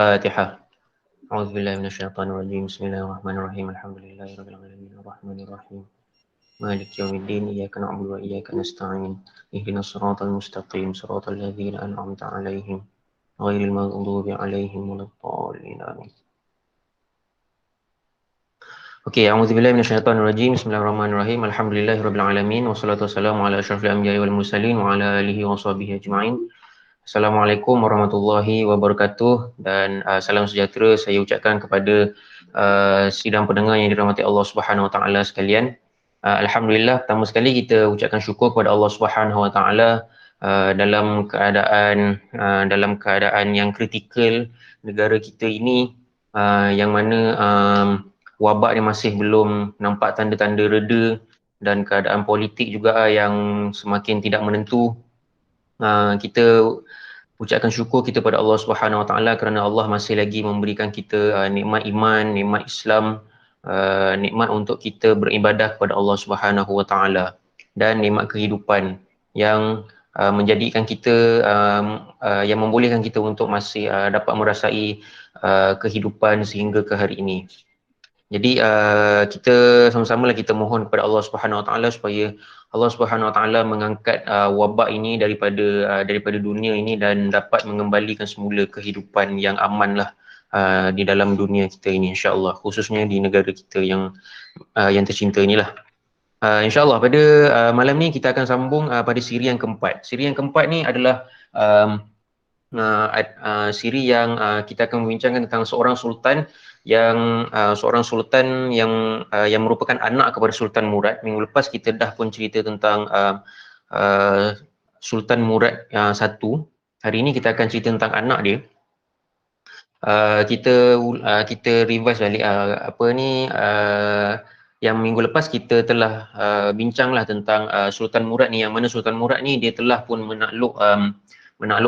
Al-Fatihah. A'udzubillahi minasyaitonir rajim. Bismillahirrahmanirrahim. Alhamdulillahirabbil alamin. Arrahmanirrahim. Maliki yaumiddin. Iyyaka na'budu wa iyyaka nasta'in. Ihdinas siratal mustaqim. Siratal ladzina an'amta 'alaihim ghairil maghdubi 'alaihim waladdallin. Amin. Okey, a'udzubillahi minasyaitonir rajim. Bismillahirrahmanirrahim. Alhamdulillahirabbil alamin. Wassalatu wassalamu ala asyrafil anbiya'i wal mursalin wa ala alihi wa sahbihi ajma'in. Assalamualaikum warahmatullahi wabarakatuh dan salam sejahtera saya ucapkan kepada sidang pendengar yang dirahmati Allah Subhanahu Wa Taala sekalian. Alhamdulillah, pertama sekali kita ucapkan syukur kepada Allah Subhanahu Wa Taala dalam keadaan yang kritikal negara kita ini, yang mana wabak ni masih belum nampak tanda-tanda reda dan keadaan politik juga yang semakin tidak menentu. Kita ucapkan syukur kita pada Allah Subhanahu Wa Taala kerana Allah masih lagi memberikan kita nikmat iman, nikmat Islam, nikmat untuk kita beribadah kepada Allah Subhanahu Wa Taala dan nikmat kehidupan yang menjadikan kita yang membolehkan kita untuk masih dapat merasai kehidupan sehingga ke hari ini. Jadi kita sama-sama lah kita mohon kepada Allah Subhanahu Wa Taala supaya Allah Subhanahu Wa Taala mengangkat wabak ini daripada dunia ini dan dapat mengembalikan semula kehidupan yang aman lah di dalam dunia kita ini, insya-Allah, khususnya di negara kita yang tercinta inilah. InsyaAllah pada malam ni kita akan sambung pada siri yang keempat. Siri yang keempat ni adalah siri yang kita akan membincangkan tentang seorang sultan yang merupakan anak kepada Sultan Murad. Minggu lepas kita dah pun cerita tentang Sultan Murad satu. Hari ini kita akan cerita tentang anak dia. Kita revise balik yang minggu lepas kita telah bincanglah tentang Sultan Murad ni, yang mana Sultan Murad ni dia telah pun menakluk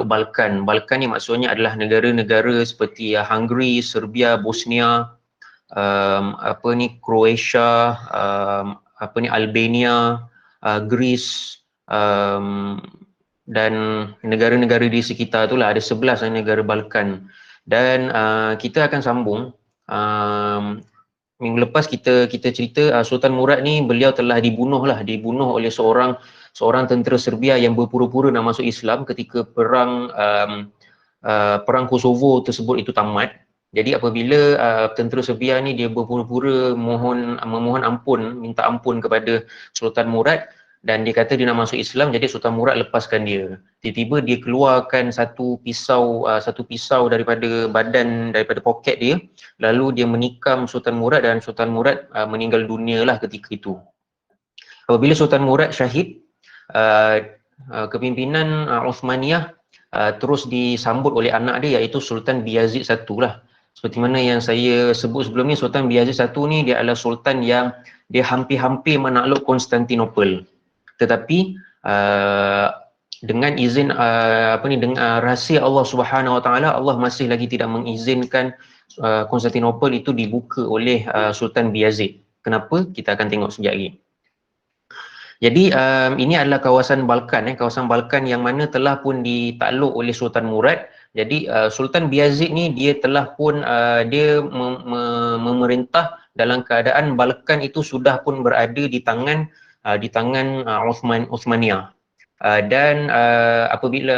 Balkan. Balkan ni maksudnya adalah negara-negara seperti Hungary, Serbia, Bosnia, Croatia, Albania, Greece, dan negara-negara di sekitar itulah, ada 11 negara Balkan. Dan kita akan sambung. Minggu lepas kita cerita Sultan Murad ni beliau telah dibunuh oleh seorang tentera Serbia yang berpura-pura nak masuk Islam ketika perang Kosovo tersebut itu tamat. Jadi apabila tentera Serbia ni dia berpura-pura memohon ampun, minta ampun kepada Sultan Murad dan dia kata dia nak masuk Islam, jadi Sultan Murad lepaskan dia. Tiba-tiba dia keluarkan satu pisau daripada poket dia, lalu dia menikam Sultan Murad dan Sultan Murad meninggal dunia lah ketika itu. Apabila Sultan Murad syahid, kepimpinan Uthmaniyah terus disambut oleh anak dia, iaitu Sultan Bayazid I lah. Seperti mana yang saya sebut sebelum ni, Sultan Bayazid I ni dia adalah sultan yang dia hampir-hampir menakluk Konstantinopel. Tetapi dengan izin dengan rahsia Allah Subhanahu Wa Taala, Allah masih lagi tidak mengizinkan Konstantinopel itu dibuka oleh Sultan Bayazid. Kenapa? Kita akan tengok sekejap lagi. Jadi ini adalah kawasan Balkan, kawasan Balkan yang mana telah pun ditakluk oleh Sultan Murad. Jadi Sultan Bayazid ni dia telah pun memerintah dalam keadaan Balkan itu sudah pun berada di tangan Uthmaniyah. Dan apabila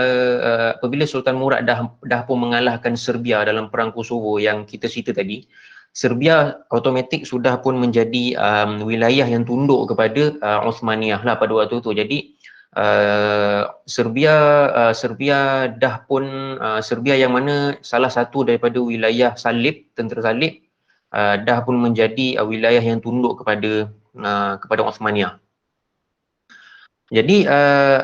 Sultan Murad dah pun mengalahkan Serbia dalam perang Kosovo yang kita cerita tadi, Serbia automatik sudah pun menjadi wilayah yang tunduk kepada Uthmaniyah lah pada waktu itu. Jadi Serbia yang mana salah satu daripada wilayah tentera salib, dah pun menjadi wilayah yang tunduk kepada Uthmaniyah. Jadi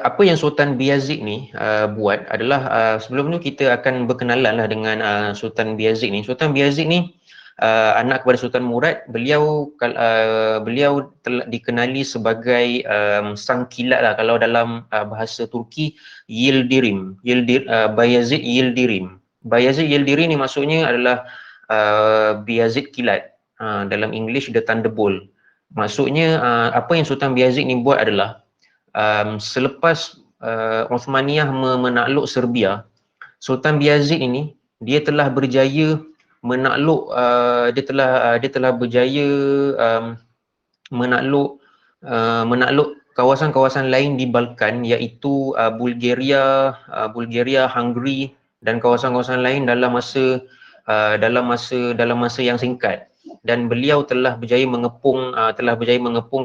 apa yang Sultan Bayazid ni buat adalah, sebelum ni kita akan berkenalan lah dengan Sultan Bayazid ni. Sultan Bayazid ni anak kepada Sultan Murad. Beliau telah dikenali sebagai sang kilat lah, kalau dalam bahasa Turki Yildirim. Bayazid Yildirim. Bayazid Yildirim ni maksudnya adalah Bayazid kilat. Dalam English the Thunderbolt. Maksudnya apa yang Sultan Bayazid ni buat adalah selepas Uthmaniyah menakluk Serbia, Sultan Bayazid ini dia telah berjaya menakluk dia telah berjaya menakluk menakluk kawasan-kawasan lain di Balkan, iaitu Bulgaria, Hungary dan kawasan-kawasan lain dalam masa yang singkat. Dan beliau telah berjaya mengepung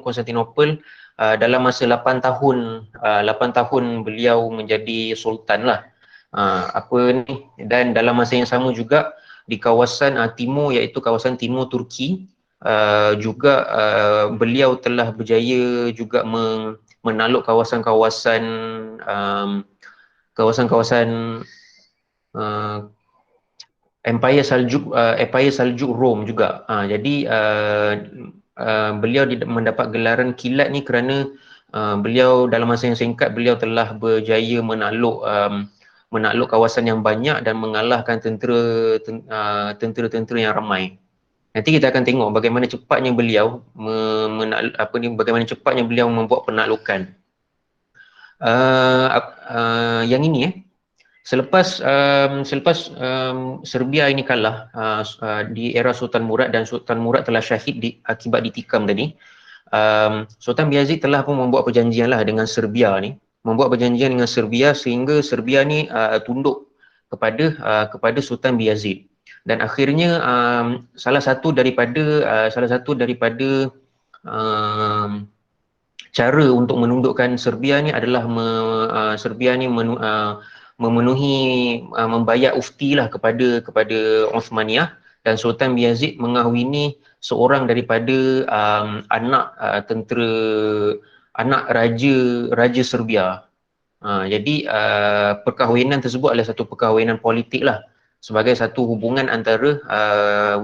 Konstantinopel dalam masa 8 tahun. 8 tahun beliau menjadi sultan lah. Dan dalam masa yang sama juga di kawasan timur, iaitu kawasan timur Turki, juga beliau telah berjaya juga menakluk kawasan-kawasan kawasan-kawasan uh, Empire Saljuk Rom juga. Jadi beliau mendapat gelaran kilat ni kerana beliau dalam masa yang singkat beliau telah berjaya menakluk kawasan yang banyak dan mengalahkan tentera-tentera yang ramai. Nanti kita akan tengok bagaimana cepatnya beliau bagaimana cepatnya beliau membuat penaklukan. Yang ini selepas Serbia ini kalah di era Sultan Murad, dan Sultan Murad telah syahid akibat ditikam tadi. Sultan Bayazid telah pun membuat perjanjian lah dengan Serbia ni, sehingga Serbia ni tunduk kepada Sultan Bayazid. Dan akhirnya salah satu daripada cara untuk menundukkan Serbia ni adalah memenuhi membayar ufti lah kepada Osmaniyah, dan Sultan Bayazid mengahwini seorang daripada anak raja Serbia. Jadi perkahwinan tersebut adalah satu perkahwinan politik lah, sebagai satu hubungan antara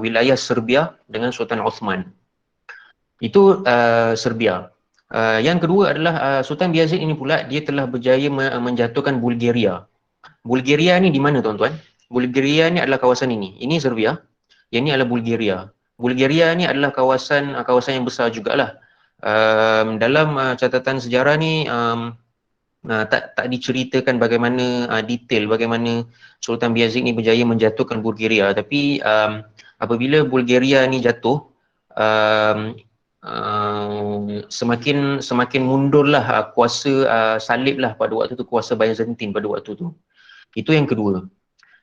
wilayah Serbia dengan Sultan Osman. Itu Serbia. Yang kedua adalah Sultan Bayazid ini pula, dia telah berjaya menjatuhkan Bulgaria. Bulgaria ni di mana tuan-tuan? Bulgaria ni adalah kawasan ini. Ini Serbia. Yang ini adalah Bulgaria. Bulgaria ni adalah kawasan yang besar jugalah. Dalam catatan sejarah ni tak diceritakan bagaimana detail bagaimana Sultan Bayazid ni berjaya menjatuhkan Bulgaria, tapi apabila Bulgaria ni jatuh, semakin mundurlah kuasa salib lah pada waktu tu, kuasa Byzantine pada waktu tu. Itu yang kedua.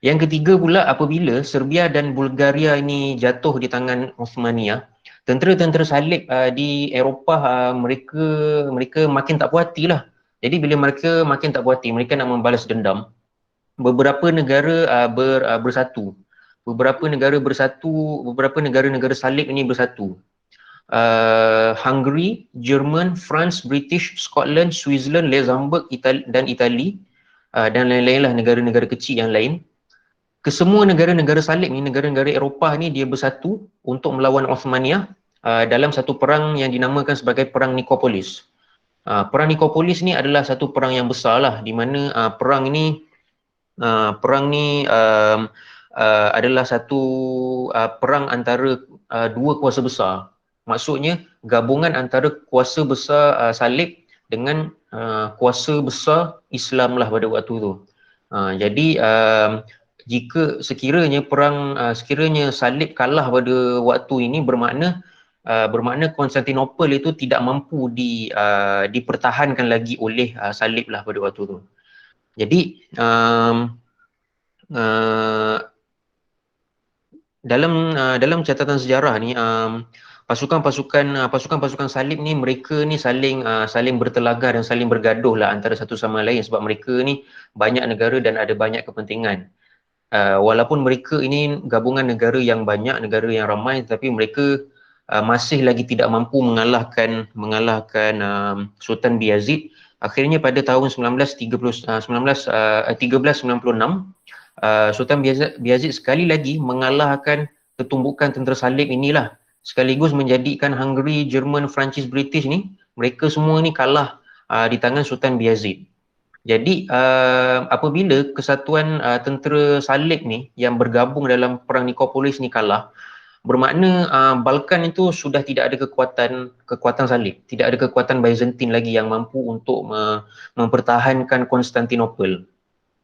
Yang ketiga pula, apabila Serbia dan Bulgaria ini jatuh di tangan Osmaniyah, tentera-tentera salib di Eropah mereka makin tak puas hati lah. Jadi bila mereka makin tak puas hati, mereka nak membalas dendam. Beberapa negara bersatu. Beberapa negara-negara salib ini bersatu. Hungary, Jerman, France, British, Scotland, Switzerland, Luxembourg, dan Itali, dan lain-lain lah, negara-negara kecil yang lain. Kesemua negara-negara salib ni, negara-negara Eropah ni, dia bersatu untuk melawan Osmaniyah dalam satu perang yang dinamakan sebagai Perang Nikopolis. Perang Nikopolis ni adalah satu perang yang besar lah, di mana perang ni adalah satu perang antara dua kuasa besar. Maksudnya gabungan antara kuasa besar salib dengan kuasa besar Islam lah pada waktu tu. Jadi jika sekiranya salib kalah pada waktu ini, bermakna Konstantinopel itu tidak mampu dipertahankan lagi oleh salib lah pada waktu tu. Jadi dalam catatan sejarah ni, pasukan salib ni, mereka ni saling bertelaga dan saling bergaduh lah antara satu sama lain, sebab mereka ni banyak negara dan ada banyak kepentingan. Walaupun mereka ini gabungan negara yang banyak, negara yang ramai, tetapi mereka masih lagi tidak mampu mengalahkan Sultan Bayazid. Akhirnya pada tahun 1396, Sultan Bayazid sekali lagi mengalahkan ketumbukan tentera salib inilah, sekaligus menjadikan Hungary, Jerman, Perancis, British ni, mereka semua ni kalah di tangan Sultan Bayazid. Jadi apabila kesatuan tentera salib ni yang bergabung dalam perang Nikopolis ni kalah, bermakna Balkan itu sudah tidak ada kekuatan salib, tidak ada kekuatan Byzantine lagi yang mampu untuk mempertahankan Konstantinopel.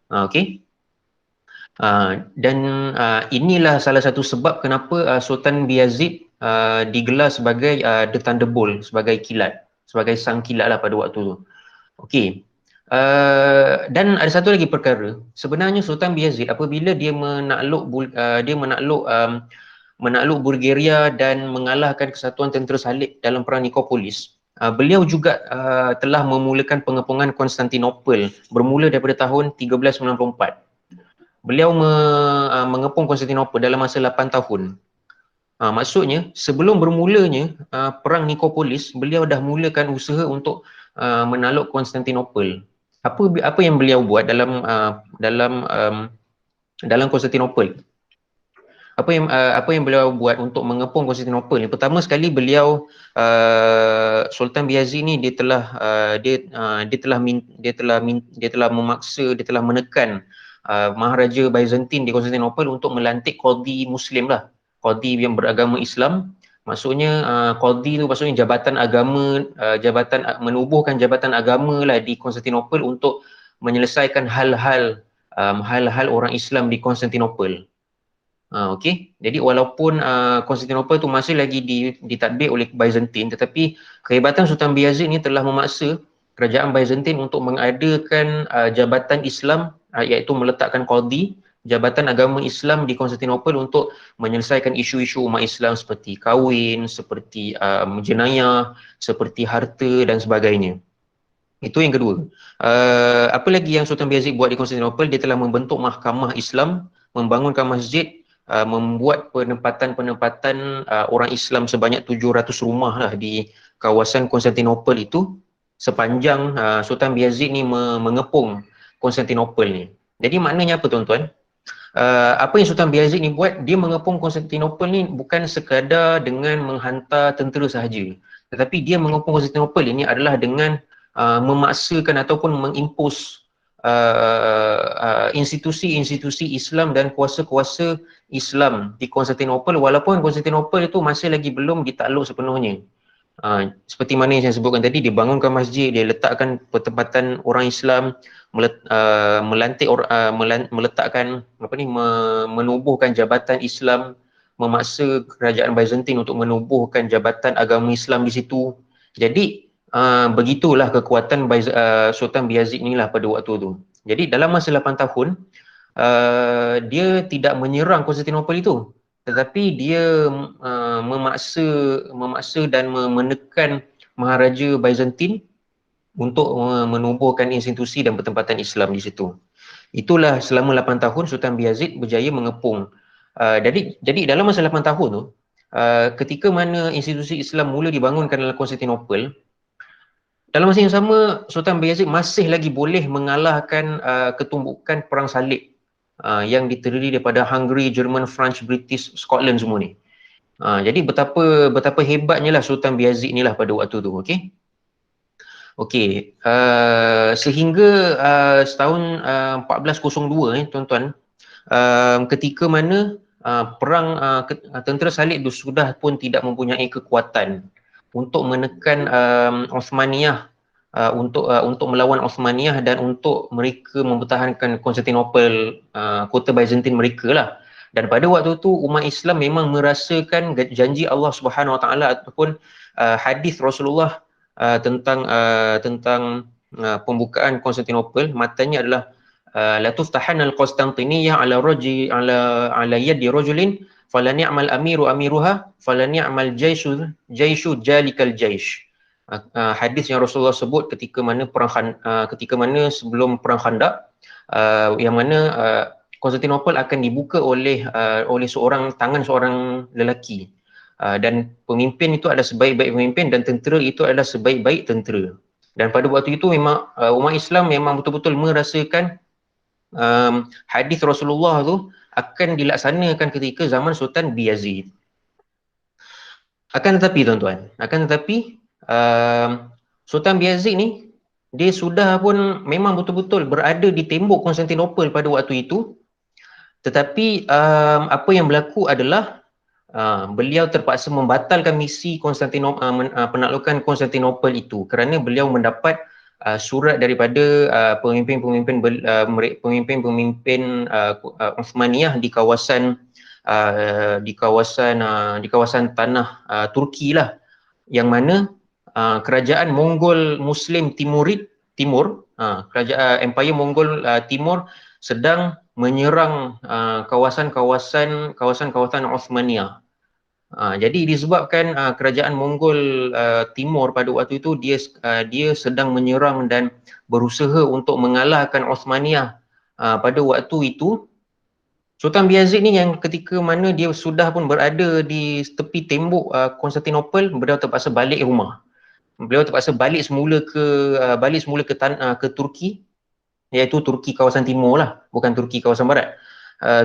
Okey. Dan inilah salah satu sebab kenapa Sultan Bayazid digelar sebagai The Thunderbolt, sebagai kilat, sebagai sang kilat lah pada waktu tu. Okey. Dan ada satu lagi perkara, sebenarnya Sultan Bayazid apabila dia menakluk Bulgaria dan mengalahkan kesatuan tentera salib dalam perang Nikopolis, beliau juga telah memulakan pengepungan Konstantinopel bermula daripada tahun 1394. Beliau mengepung Konstantinopel dalam masa 8 tahun. Maksudnya sebelum bermulanya perang Nikopolis, beliau dah mulakan usaha untuk menakluk Konstantinopel. Apa yang beliau buat dalam Konstantinopel? Apa yang beliau buat untuk mengepung Konstantinopel ni? Pertama sekali beliau Sultan Bayazid ni dia telah menekan Maharaja Byzantine di Konstantinopel untuk melantik qadi Muslim lah, qadi yang beragama Islam. Maksudnya qadi tu maksudnya jabatan agama, menubuhkan jabatan agama lah di Konstantinopel untuk menyelesaikan hal-hal orang Islam di Konstantinopel. Okey. Jadi walaupun Konstantinopel tu masih lagi ditadbir oleh Byzantine, tetapi kehebatan Sultan Bayazid ni telah memaksa kerajaan Byzantine untuk mengadakan jabatan Islam, iaitu meletakkan qadi, jabatan agama Islam di Konstantinopel untuk menyelesaikan isu-isu umat Islam seperti kahwin, seperti jenayah, seperti harta dan sebagainya. Itu yang kedua. Apa lagi yang Sultan Bayazid buat di Konstantinopel? Dia telah membentuk mahkamah Islam, membangunkan masjid, membuat penempatan orang Islam sebanyak 700 rumah lah di kawasan Konstantinopel itu sepanjang Sultan Bayazid ni mengepung Konstantinopel ni. Jadi maknanya apa tuan-tuan? Apa yang Sultan Bayazid ni buat, dia mengepung Konstantinopel ni bukan sekadar dengan menghantar tentera sahaja, tetapi dia mengepung Konstantinopel ini adalah dengan memaksakan ataupun mengimpos institusi-institusi Islam dan kuasa-kuasa Islam di Konstantinopel, walaupun Konstantinopel itu masih lagi belum ditakluk sepenuhnya. Seperti mana yang saya sebutkan tadi, dia bangunkan masjid, dia letakkan pertempatan orang Islam, meletakkan menubuhkan jabatan Islam, memaksa kerajaan Byzantine untuk menubuhkan jabatan agama Islam di situ. Jadi begitulah kekuatan Sultan Bayazid ni lah pada waktu tu. Jadi dalam masa 8 tahun dia tidak menyerang Konstantinopel itu, tetapi dia memaksa dan menekan Maharaja Byzantine untuk menubuhkan institusi dan pertempatan Islam di situ. Itulah selama 8 tahun Sultan Bayazid berjaya mengepung. Jadi dalam masa 8 tahun tu, ketika mana institusi Islam mula dibangunkan dalam Konstantinopel, dalam masa yang sama Sultan Bayazid masih lagi boleh mengalahkan ketumbukan perang salib yang terdiri daripada Hungary, Jerman, French, British, Scotland semua ni. Jadi betapa hebatnya lah Sultan Bayazid ni lah pada waktu tu. Okey. Sehingga setahun 1402 tuan-tuan, ketika mana perang tentera salib sudah pun tidak mempunyai kekuatan untuk menekan Osmaniyah, untuk melawan Osmaniyah dan untuk mereka mempertahankan Konstantinopel, kota Byzantine mereka lah. Dan pada waktu tu umat Islam memang merasakan janji Allah Subhanahu Wa Taala ataupun hadis Rasulullah tentang pembukaan Konstantinopel. Matanya adalah la tuftahanna al-Qustantiniyyah ala yadi rajulin fala ni'mal amiru amiruha fala ni'mal jaishu jalikal jaish. Hadis yang Rasulullah sebut ketika mana sebelum perang Khandaq, yang mana Konstantinopel akan dibuka oleh tangan seorang lelaki, dan pemimpin itu adalah sebaik-baik pemimpin dan tentera itu adalah sebaik-baik tentera. Dan pada waktu itu memang umat Islam memang betul-betul merasakan hadis Rasulullah tu akan dilaksanakan ketika zaman Sultan Bayazid. Akan tetapi tuan-tuan, Sultan Bayazid ni dia sudah pun memang betul-betul berada di tembok Konstantinopel pada waktu itu, tetapi apa yang berlaku adalah beliau terpaksa membatalkan misi penaklukan Konstantinopel itu kerana beliau mendapat surat daripada pemimpin-pemimpin Uthmaniyah di kawasan tanah Turki lah, yang mana kerajaan Mongol Muslim Timur, kerajaan Empire Mongol Timur sedang menyerang kawasan Uthmaniyah. Jadi disebabkan kerajaan Mongol Timur pada waktu itu dia sedang menyerang dan berusaha untuk mengalahkan Uthmaniyah pada waktu itu. Sultan Bayezid ni yang ketika mana dia sudah pun berada di tepi tembok Konstantinopel, beliau terpaksa balik rumah. Beliau terpaksa balik semula ke Turki, iaitu Turki kawasan timur lah, bukan Turki kawasan barat.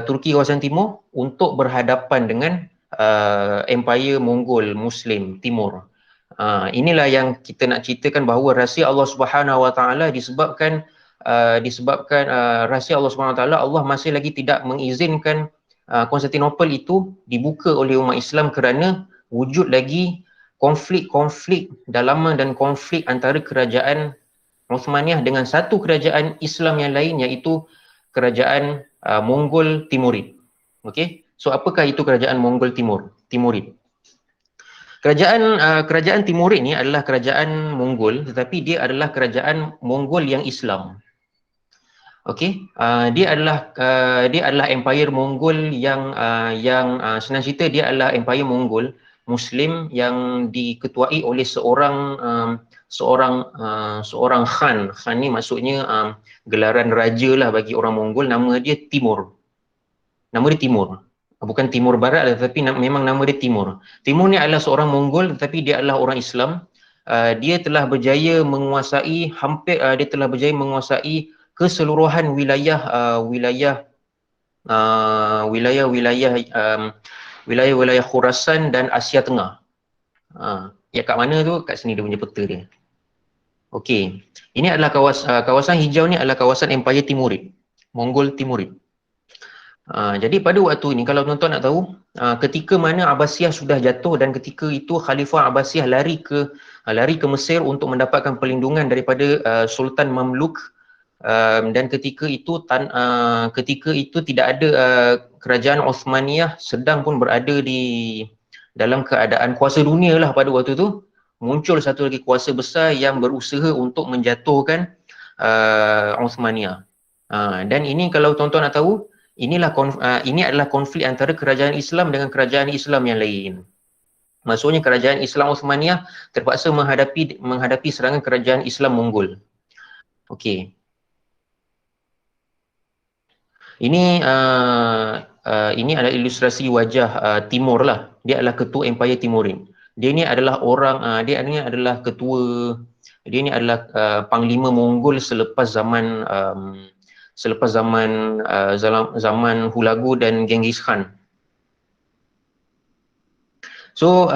Turki kawasan timur untuk berhadapan dengan Empire Mongol Muslim Timur. Inilah yang kita nak ceritakan, bahawa rahsia Allah Subhanahu Wa Taala disebabkan rahsia Allah Subhanahu Wa Taala, Allah masih lagi tidak mengizinkan Konstantinopel itu dibuka oleh umat Islam kerana wujud lagi konflik dalaman dan konflik antara kerajaan Uthmaniyah dengan satu kerajaan Islam yang lain, iaitu kerajaan Mongol Timurid. Okey, so apakah itu kerajaan Mongol Timurid? Kerajaan Timurid ni adalah kerajaan Mongol, tetapi dia adalah kerajaan Mongol yang Islam. Okey, dia adalah empire Mongol yang senang cerita, dia adalah empire Mongol Muslim yang diketuai oleh seorang khan. Khan ni maksudnya gelaran raja lah bagi orang Mongol. Nama dia Timur. Bukan Timur Barat, tetapi memang nama dia Timur. Timur ni adalah seorang Mongol, tetapi dia adalah orang Islam. Dia telah berjaya menguasai keseluruhan wilayah Khurasan dan Asia Tengah. Ya, kat mana tu? Kat sini dia punya peta dia. Okey, ini adalah kawasan hijau ni adalah kawasan Empire Timurid, Mongol Timurid. Jadi pada waktu ini, kalau tuan-tuan nak tahu, ketika mana Abbasiyah sudah jatuh dan ketika itu Khalifah Abbasiyah lari ke Mesir untuk mendapatkan perlindungan daripada Sultan Mamluk, dan ketika itu tidak ada kerajaan Uthmaniyah sedang pun berada di dalam keadaan kuasa dunia lah pada waktu itu, muncul satu lagi kuasa besar yang berusaha untuk menjatuhkan Uthmaniyah. Dan ini kalau tuan-tuan nak tahu, ini adalah konflik antara kerajaan Islam dengan kerajaan Islam yang lain. Maksudnya kerajaan Islam Uthmaniyah terpaksa menghadapi serangan kerajaan Islam Mongol. Okey. Ini adalah ilustrasi wajah Timur lah. Dia adalah ketua Empire Timurid. Dia ni adalah panglima Mongol selepas zaman Hulagu dan Genghis Khan. So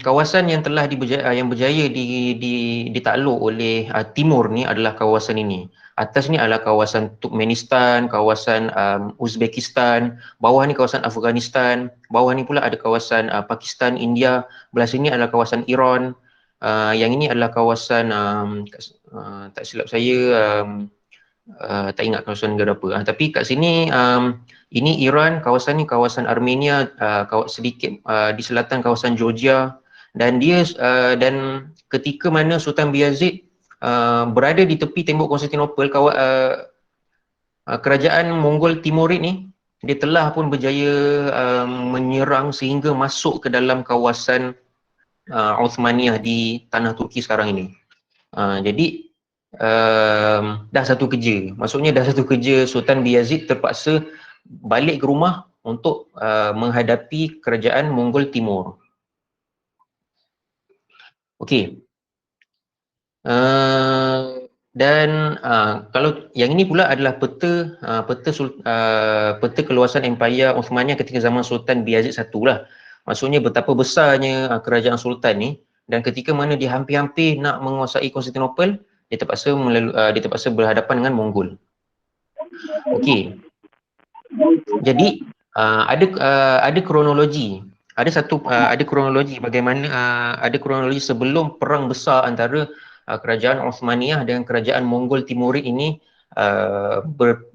kawasan yang telah berjaya ditakluk oleh Timur ni adalah kawasan ini. Atas ni adalah kawasan Turkmenistan, kawasan Uzbekistan, bawah ni kawasan Afghanistan, bawah ni pula ada kawasan Pakistan, India, belah sini adalah kawasan Iran, yang ini adalah kawasan tak silap saya tak ingat kawasan negara apa. Tapi kat sini ini Iran, kawasan ni kawasan Armenia, sedikit di selatan kawasan Georgia, dan ketika mana Sultan Bayezid berada di tepi tembok Konstantinopel, kerajaan Mongol Timurid ni dia telah pun berjaya menyerang sehingga masuk ke dalam kawasan Uthmaniyah di tanah Turki sekarang ini. Jadi dah satu kerja Sultan Bayezid terpaksa balik ke rumah untuk menghadapi kerajaan Mongol Timur. Okey. Kalau yang ini pula adalah peta keluasan Empire Uthmaniyah ketika zaman Sultan Bayezid I lah. Maksudnya betapa besarnya kerajaan Sultan ni, dan ketika mana dia hampir-hampir nak menguasai Konstantinopel, dia terpaksa berhadapan dengan Mongol. Okey. Jadi ada kronologi. Ada kronologi bagaimana ada kronologi sebelum perang besar antara kerajaan Osmaniyah dengan kerajaan Mongol Timurid ini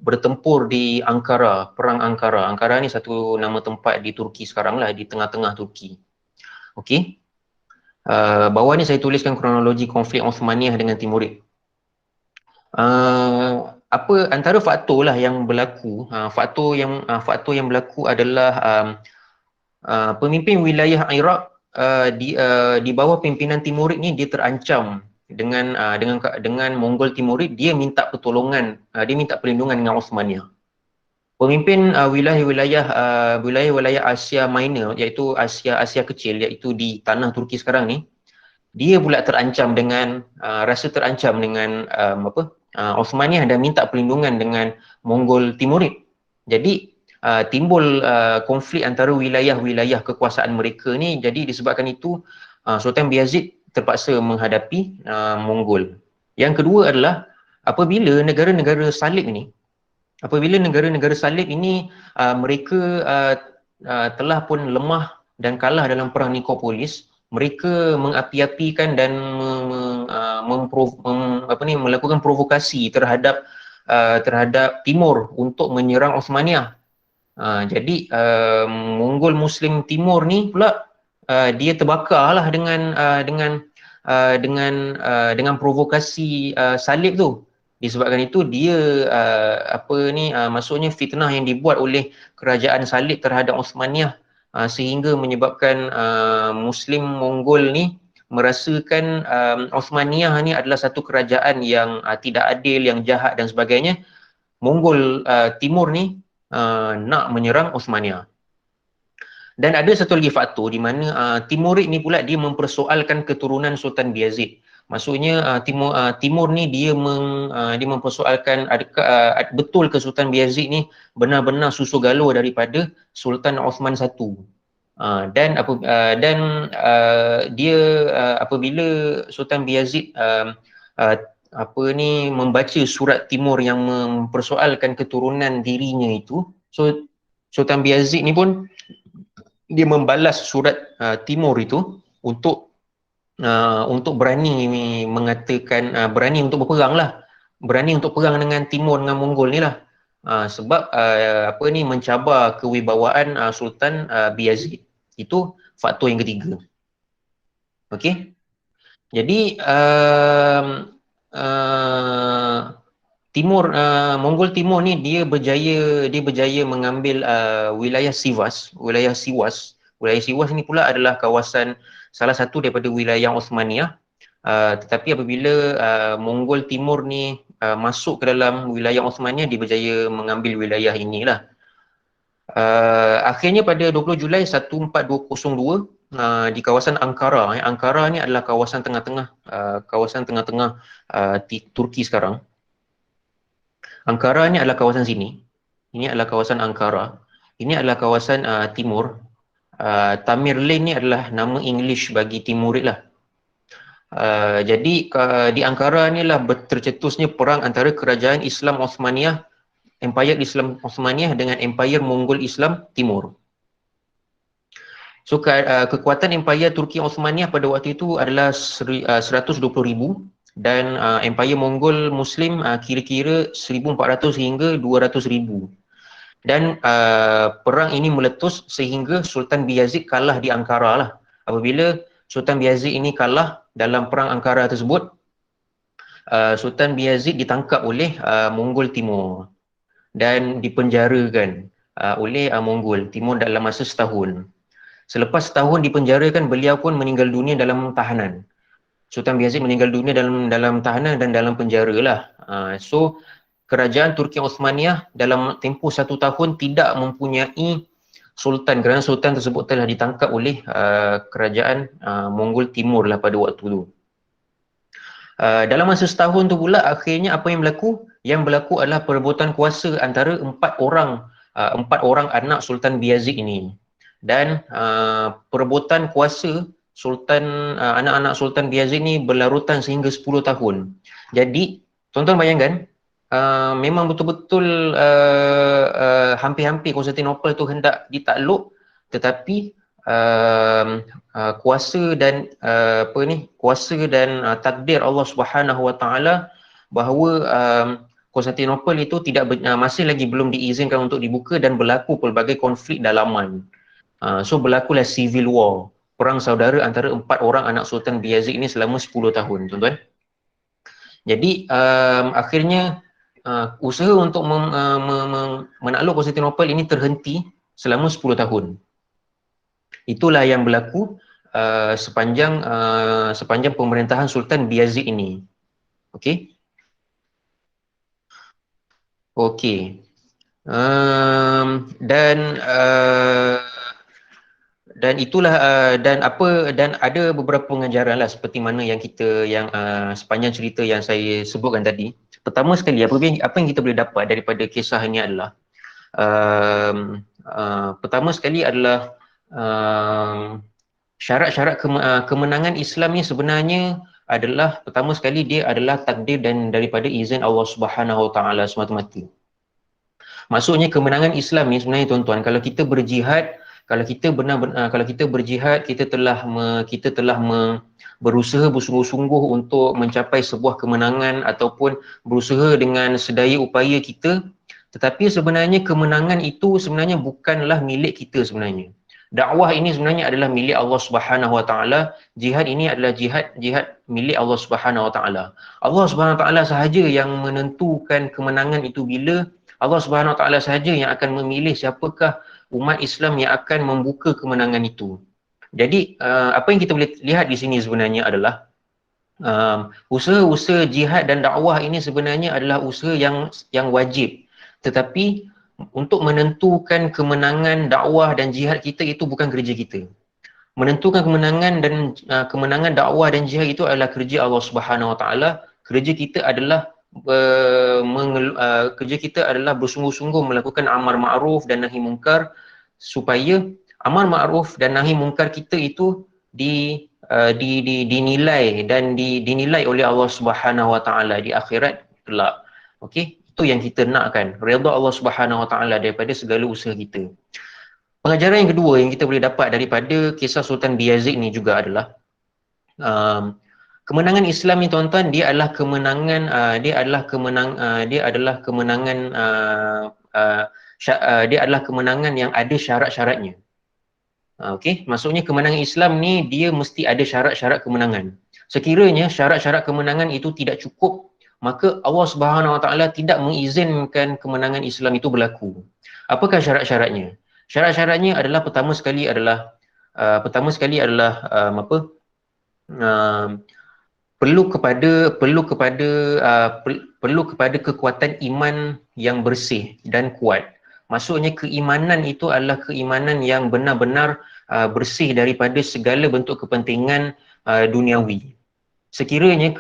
bertempur di Ankara, perang Ankara. Ankara ni satu nama tempat di Turki sekarang lah, di tengah-tengah Turki. Okey. Bawah ni saya tuliskan kronologi konflik Osmaniyah dengan Timurid. Apa antara faktor lah yang berlaku, faktor yang berlaku adalah pemimpin wilayah Iraq di bawah pimpinan Timurid ni dia terancam dengan Mongol Timurid. Dia minta pertolongan, dia minta perlindungan dengan Osmaniyah. Pemimpin wilayah Asia Minor, iaitu Asia kecil, iaitu di tanah Turki sekarang ni, dia pula terancam dengan rasa terancam dengan Osmaniyah dan minta perlindungan dengan Mongol Timurid. Jadi timbul konflik antara wilayah-wilayah kekuasaan mereka ni. Jadi disebabkan itu Sultan Bayazid terpaksa menghadapi Mongol. Yang kedua adalah apabila negara-negara salib ini mereka telah pun lemah dan kalah dalam perang Nikopolis, mereka mengapi-apikan dan melakukan provokasi terhadap Timur untuk menyerang Osmaniyah. Jadi Mongol Muslim Timur ni pula dia terbakarlah dengan provokasi salib tu. Disebabkan itu dia maksudnya fitnah yang dibuat oleh kerajaan salib terhadap Osmaniyah sehingga menyebabkan Muslim Mongol ni merasakan Osmaniyah ni adalah satu kerajaan yang tidak adil, yang jahat dan sebagainya. Mongol Timur ni nak menyerang Osmaniyah. Dan ada satu lagi faktor di mana Timurid ni pula dia mempersoalkan keturunan Sultan Bayazid. Maksudnya Timur ni dia mempersoalkan betul ke Sultan Bayazid ni benar-benar susu galur daripada Sultan Osman I. Dia apabila Sultan Bayazid membaca surat Timur yang mempersoalkan keturunan dirinya itu, so Sultan Bayazid ni pun dia membalas surat Timur itu untuk berani mengatakan berani untuk berperang lah, berani untuk perang dengan Timur, dengan Mongol ni lah, sebab mencabar kewibawaan Sultan Bayazid. Itu faktor yang ketiga. Okey, jadi Mongol Timur ni dia berjaya mengambil wilayah Sivas. Wilayah Siwas ni pula adalah kawasan salah satu daripada wilayah Osmaniyah. Tetapi apabila Mongol Timur ni masuk ke dalam wilayah Osmaniyah, dia berjaya mengambil wilayah inilah. Akhirnya pada 20 Julai 1402 di kawasan Ankara. Ankara ni adalah kawasan tengah-tengah Turki sekarang. Ankara ni adalah kawasan sini. Ini adalah kawasan Ankara. Ini adalah kawasan Timur. Tamerlane ni adalah nama English bagi Timurid lah. Jadi di Ankara ni lah tercetusnya perang antara kerajaan Islam Osmaniyah, Empire Islam Osmaniyah dengan Empire Mongol Islam Timur. So kekuatan Empire Turki Osmaniyah pada waktu itu adalah 120,000 dan Empire Mongol Muslim kira-kira 1,400 hingga 200,000. Dan perang ini meletus sehingga Sultan Bayazid kalah di Ankara lah. Apabila Sultan Bayazid ini kalah dalam perang Ankara tersebut, Sultan Bayazid ditangkap oleh Mongol Timur dan dipenjarakan oleh Mongol Timur dalam masa setahun. Selepas setahun dipenjarakan, beliau pun meninggal dunia dalam tahanan. Sultan Bayazid meninggal dunia dalam tahanan dan dalam penjara lah. So kerajaan Turki Osmaniyah dalam tempoh 1 tahun tidak mempunyai sultan kerana sultan tersebut telah ditangkap oleh kerajaan Mongol Timur lah pada waktu itu. Dalam masa setahun tu pula akhirnya apa yang berlaku? Yang berlaku adalah perebutan kuasa antara 4 orang anak Sultan Bayazid ini. Dan perebutan kuasa anak-anak Sultan Bayazid ni berlarutan sehingga 10 tahun. Jadi tuan-tuan bayangkan, memang betul-betul hampir-hampir Konstantinopel tu hendak ditakluk, tetapi kuasa dan kuasa dan takdir Allah Subhanahu Wa Taala bahawa Konstantinopel itu masih lagi belum diizinkan untuk dibuka dan berlaku pelbagai konflik dalaman. So berlakulah civil war, perang saudara antara 4 orang anak Sultan Bayezid ini selama 10 tahun, tuan-tuan. Jadi akhirnya usaha untuk menakluk Konstantinopel ini terhenti selama 10 tahun. Itulah yang berlaku sepanjang pemerintahan Sultan Bayezid ini. Okey. Okey. Dan itulah dan ada beberapa pengajaran lah seperti mana yang sepanjang cerita yang saya sebutkan tadi. Pertama sekali apa yang kita boleh dapat daripada kisah ini adalah pertama sekali adalah syarat-syarat kemenangan Islam ni sebenarnya adalah, pertama sekali dia adalah takdir dan daripada izin Allah Subhanahu Wa Taala semata-mata. Maksudnya kemenangan Islam ni sebenarnya, tuan-tuan, kalau kita berjihad, kalau kita berjihad, kita telah berusaha bersungguh-sungguh untuk mencapai sebuah kemenangan ataupun berusaha dengan sedaya upaya kita, tetapi sebenarnya kemenangan itu sebenarnya bukanlah milik kita sebenarnya. Dakwah ini sebenarnya adalah milik Allah Subhanahu Wa Taala. Jihad ini adalah jihad milik Allah Subhanahu Wa Taala. Allah Subhanahu Wa Taala sahaja yang menentukan kemenangan itu bila. Allah Subhanahu Wa Taala sahaja yang akan memilih siapakah umat Islam yang akan membuka kemenangan itu. Jadi apa yang kita boleh lihat di sini sebenarnya adalah usaha-usaha jihad dan dakwah ini sebenarnya adalah usaha yang wajib. Tetapi untuk menentukan kemenangan dakwah dan jihad kita itu bukan kerja kita. Menentukan kemenangan dakwah dan jihad itu adalah kerja Allah Subhanahu Wa Taala. Kerja kita adalah bersungguh-sungguh melakukan amar ma'ruf dan nahi mungkar, supaya amar ma'ruf dan nahi mungkar kita itu dinilai dan dinilai oleh Allah Subhanahu Wa Taala di akhirat kelak. Okey, itu yang kita nakkan, redha Allah Subhanahu Wa Taala daripada segala usaha kita. Pengajaran yang kedua yang kita boleh dapat daripada kisah Sultan Bayezid ni juga adalah kemenangan Islam ni, tuan-tuan, dia adalah kemenangan yang ada syarat-syaratnya. Okey, maksudnya kemenangan Islam ni dia mesti ada syarat-syarat kemenangan. Sekiranya syarat-syarat kemenangan itu tidak cukup, maka Allah Subhanahu Wa Taala tidak mengizinkan kemenangan Islam itu berlaku. Apakah syarat-syaratnya? Syarat-syaratnya adalah pertama sekali adalah perlu kepada kekuatan iman yang bersih dan kuat. Maksudnya keimanan itu adalah keimanan yang benar-benar bersih daripada segala bentuk kepentingan duniawi. Sekiranya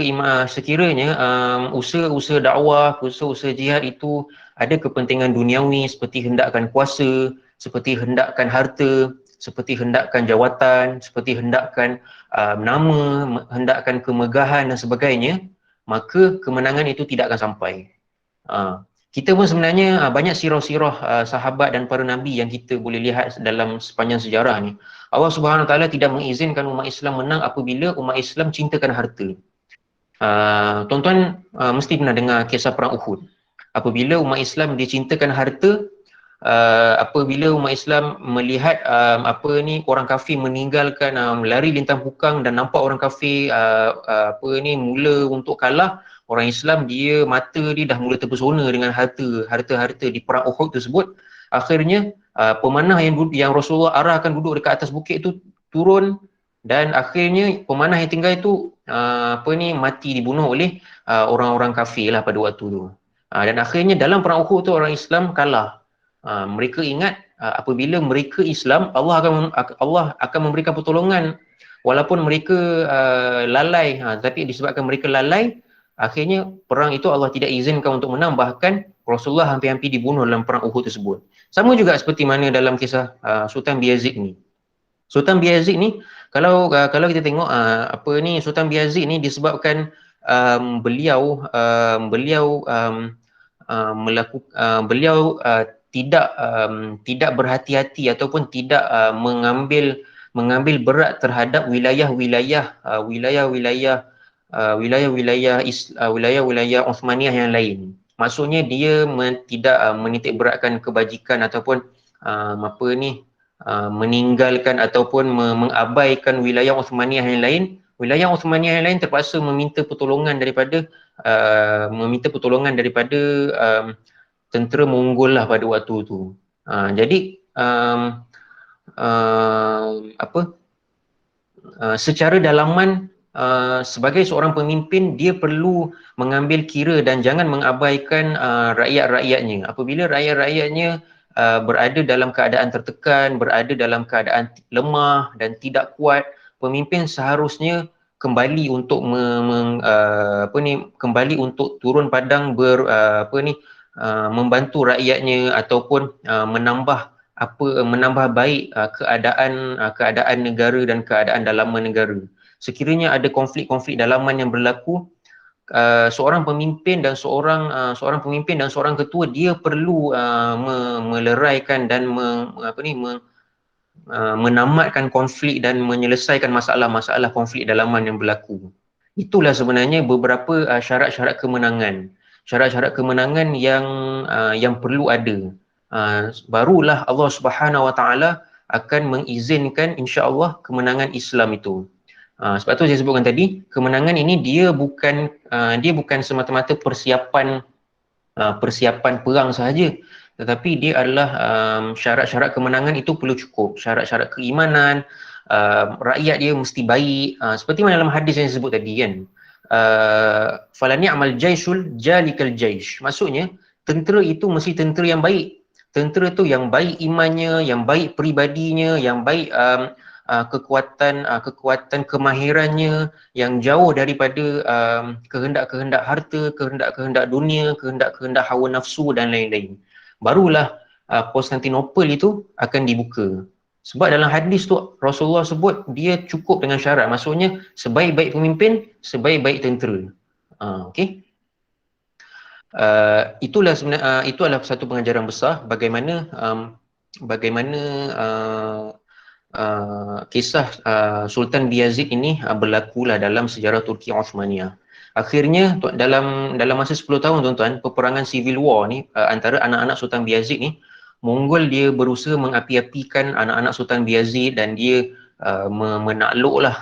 usaha-usaha dakwah, usaha-usaha jihad itu ada kepentingan duniawi seperti hendakkan kuasa, seperti hendakkan harta, seperti hendakkan jawatan, seperti hendakkan nama, hendakkan kemegahan dan sebagainya, maka kemenangan itu tidak akan sampai. Kita pun sebenarnya banyak sirah-sirah sahabat dan para nabi yang kita boleh lihat dalam sepanjang sejarah ni. Allah Subhanahu Wa Taala tidak mengizinkan umat Islam menang apabila umat Islam cintakan harta. Tuan-tuan mesti pernah dengar kisah perang Uhud. Apabila umat Islam dicintakan harta, apabila umat Islam melihat orang kafir meninggalkan lari lintang pukang dan nampak orang kafir mula untuk kalah, orang Islam mata dia dah mula terpesona dengan harta di perang Uhud tersebut. Akhirnya pemanah yang Rasulullah arahkan duduk dekat atas bukit tu turun, dan akhirnya pemanah yang tinggal itu mati dibunuh oleh orang-orang kafir lah pada waktu tu. Dan akhirnya dalam perang Uhud tu orang Islam kalah. Mereka ingat apabila mereka Islam, Allah akan memberikan pertolongan walaupun mereka lalai, tapi disebabkan mereka lalai, akhirnya perang itu Allah tidak izinkan untuk menang, bahkan Rasulullah hampir-hampir dibunuh dalam perang Uhud tersebut. Sama juga seperti mana dalam kisah Sultan Bayezid ni. Sultan Bayezid ni, kalau kita tengok Sultan Bayezid ni disebabkan beliau tidak berhati-hati ataupun tidak mengambil mengambil berat terhadap wilayah-wilayah Osmaniyah yang lain. Maksudnya dia tidak menitik beratkan kebajikan ataupun meninggalkan ataupun mengabaikan wilayah Osmaniyah yang lain. Wilayah Osmaniyah yang lain terpaksa meminta pertolongan daripada tentera Monggol lah pada waktu tu. Jadi apa secara dalaman sebagai seorang pemimpin dia perlu mengambil kira dan jangan mengabaikan rakyat-rakyatnya. Apabila rakyat-rakyatnya berada dalam keadaan tertekan, berada dalam keadaan lemah dan tidak kuat, pemimpin seharusnya kembali untuk kembali untuk turun padang membantu rakyatnya ataupun menambah baik keadaan negara dan keadaan dalaman negara. Sekiranya ada konflik-konflik dalaman yang berlaku, seorang pemimpin dan seorang ketua dia perlu meleraikan dan menamatkan konflik dan menyelesaikan masalah-masalah konflik dalaman yang berlaku. Itulah sebenarnya beberapa syarat-syarat kemenangan. Syarat-syarat kemenangan yang perlu ada. Barulah Allah Subhanahu Wa Taala akan mengizinkan insya-Allah kemenangan Islam itu. Sebab tu saya sebutkan tadi, kemenangan ini dia bukan semata-mata persiapan perang sahaja, tetapi dia adalah syarat-syarat kemenangan itu perlu cukup. Syarat-syarat keimanan, rakyat dia mesti baik, seperti mana dalam hadis yang saya sebut tadi kan. Fala ni'mal jaisul jalikal jaish. Maksudnya tentera itu mesti tentera yang baik. Tentera tu yang baik imannya, yang baik peribadinya, yang baik kekuatan kemahirannya, yang jauh daripada kehendak-kehendak harta, kehendak-kehendak dunia, kehendak-kehendak hawa nafsu dan lain-lain. Barulah Konstantinopel itu akan dibuka. Sebab dalam hadis tu Rasulullah sebut dia cukup dengan syarat. Maksudnya sebaik-baik pemimpin, sebaik-baik tentera. Okey. Itulah sebenarnya itu adalah satu pengajaran besar bagaimana kisah Sultan Bayezid ini berlakulah dalam sejarah Turki Osmaniyah. Akhirnya dalam masa 10 tahun tuan-tuan, peperangan civil war ni antara anak-anak Sultan Bayezid ni, Monggol dia berusaha mengapi-apikan anak-anak Sultan Bayezid dan dia menakluklah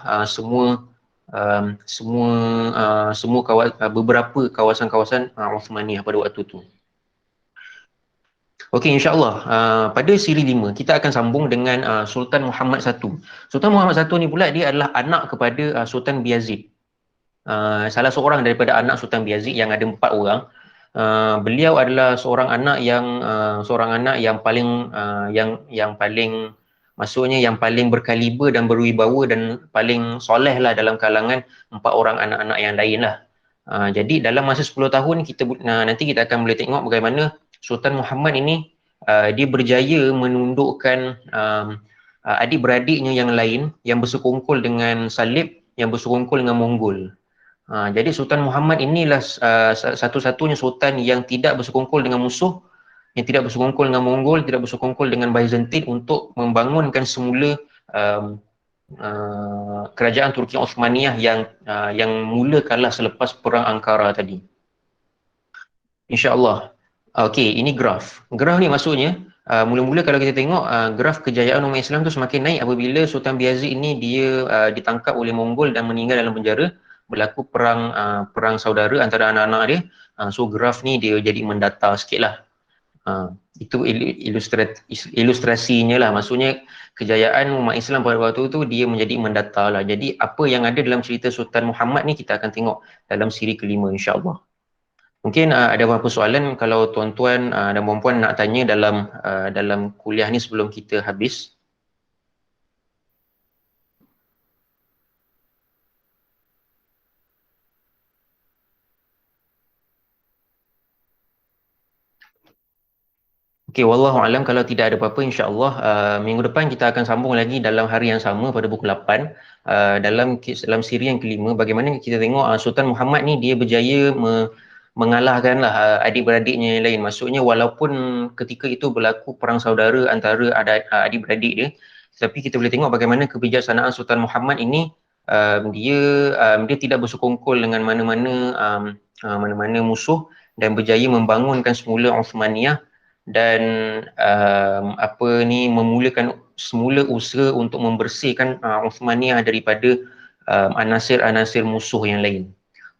beberapa kawasan-kawasan Osmaniyah pada waktu tu. Okey, insya-Allah pada siri 5 kita akan sambung dengan Sultan Muhammad I. Sultan Muhammad I ni pula dia adalah anak kepada Sultan Bayezid. Salah seorang daripada anak Sultan Bayezid yang ada 4 orang. Beliau adalah seorang anak yang paling maksudnya yang paling berkaliber dan berwibawa dan paling soleh lah dalam kalangan 4 orang anak-anak yang lain lah. Jadi dalam masa 10 tahun nanti kita akan boleh tengok bagaimana Sultan Muhammad ini dia berjaya menundukkan adik-beradiknya yang lain yang bersekongkol dengan Salib, yang bersekongkol dengan Monggol. Jadi Sultan Muhammad inilah satu-satunya sultan yang tidak bersekongkol dengan musuh, yang tidak bersekongkol dengan Monggol, tidak bersekongkol dengan Byzantine untuk membangunkan semula kerajaan Turki Osmaniyah yang mula kalah selepas perang Ankara tadi. InsyaAllah. Okey, ini graf. Graf ni maksudnya mula-mula kalau kita tengok graf kejayaan umat Islam tu semakin naik apabila Sultan Bayezid ini dia ditangkap oleh Monggol dan meninggal dalam penjara. Berlaku perang saudara antara anak-anak dia. So graf ni dia jadi mendatar sikit lah. Itu ilustrasinya lah. Maksudnya kejayaan umat Islam pada waktu tu dia menjadi mendatar lah. Jadi apa yang ada dalam cerita Sultan Muhammad ni kita akan tengok dalam siri kelima insya-Allah. Mungkin ada beberapa soalan kalau tuan-tuan dan puan-puan nak tanya dalam kuliah ni sebelum kita habis. Okey, wallahualam kalau tidak ada apa-apa insya-Allah minggu depan kita akan sambung lagi dalam hari yang sama pada pukul 8 dalam siri yang kelima bagaimana kita tengok Sultan Muhammad ni dia berjaya mengalahkanlah adik-beradiknya yang lain. Maksudnya walaupun ketika itu berlaku perang saudara antara adik-beradik dia, Tapi kita boleh tengok bagaimana kebijaksanaan Sultan Muhammad ini dia tidak bersekongkol dengan mana-mana musuh dan berjaya membangunkan semula Uthmaniyah dan memulakan semula usaha untuk membersihkan Uthmaniyah daripada anasir-anasir musuh yang lain.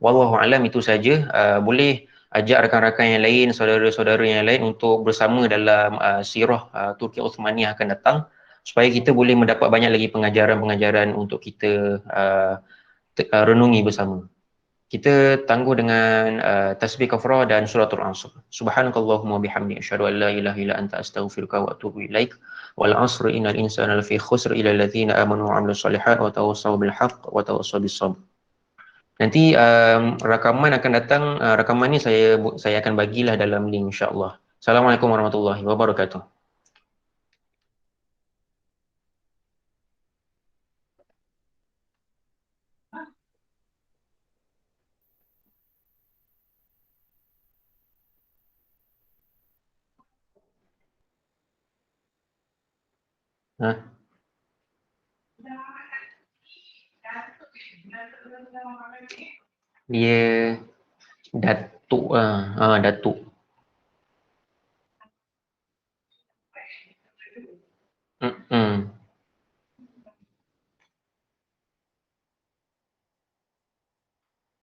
Wallahu alam, itu saja. Boleh ajak rakan-rakan yang lain, saudara-saudara yang lain untuk bersama dalam sirah Turki Uthmaniyah akan datang, supaya kita boleh mendapat banyak lagi pengajaran-pengajaran untuk kita renungi bersama. Kita tangguh dengan tasbih kafrah dan suratul Asr. Subhanakallahumma bihamdi asyhadu an la ilaha illa anta astaghfiruka wa atubu ilaik. Wal 'asri innal insana lafi khusr illa alladziina aamanu wa 'amilus shalihaati wa tawassaw bil haqq wa tawassaw bis sabr. Nanti rakaman akan datang, rakaman ni saya akan bagilah dalam link insya-Allah. Assalamualaikum warahmatullahi wabarakatuh. Ha? Dia Datuk Datuk